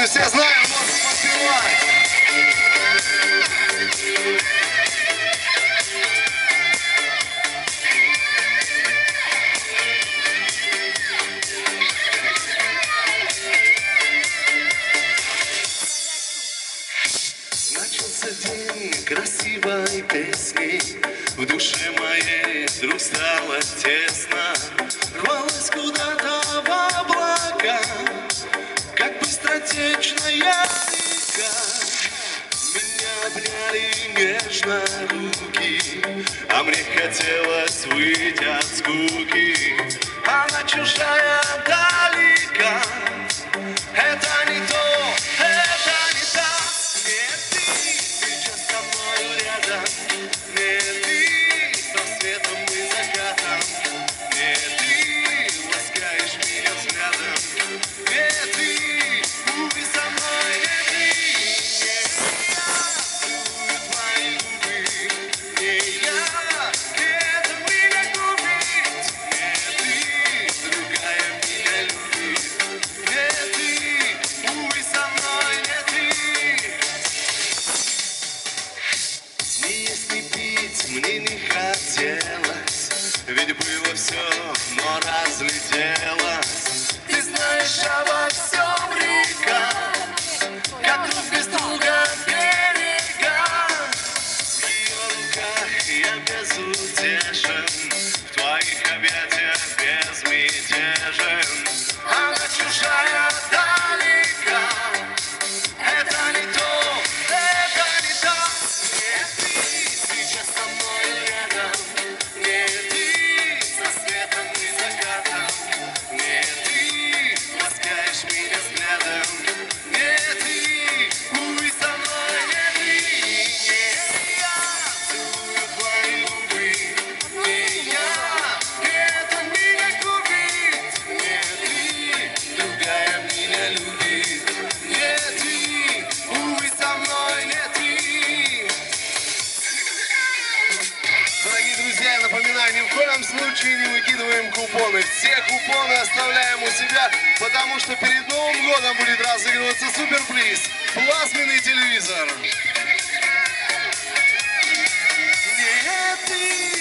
песню все знаем, можно подпевать. Начался день красивой песни, в душе моей вдруг стало тесно. Рвалась куда-то в облака, как быстротечная река. Меня обняли нежно руки, а мне хотелось выйти от скуки. Она чужая далека, это не то, это не так. Нет, ты сейчас со мною рядом, нет, ты со светом и закатом, нет, ты ласкаешь меня взглядом, нет, ты губи со мной, нет, ты не я целую твои губы, не я, это меня губит, нет, ты другая меня любит, нет, ты губи со мной, нет, ты. Ни есть, ни пить мне не хотелось, ведь было все, но разлетелось. Ты знаешь обо всем, река, как друг без друга берега. В ее руках я безутешен, в твоих объятиях безмятежен. Она чужая далека, это не то, это не так. Нет, ты сейчас со мной рядом, нет, ты со светом и закатом, нет, ты ласкаешь меня взглядом, нет, ты губи со мной, нет, ты не я целую твои губы, не я, это меня губит, нет, ты другая меня любит, нет, ты губи со мной, нет, ты. Дорогие друзья, напоминаю, ни в коем случае не выкидываем купоны. Все купоны оставляем у себя, потому что перед Новым годом будет разыгрываться суперприз – плазменный телевизор. Нет, ты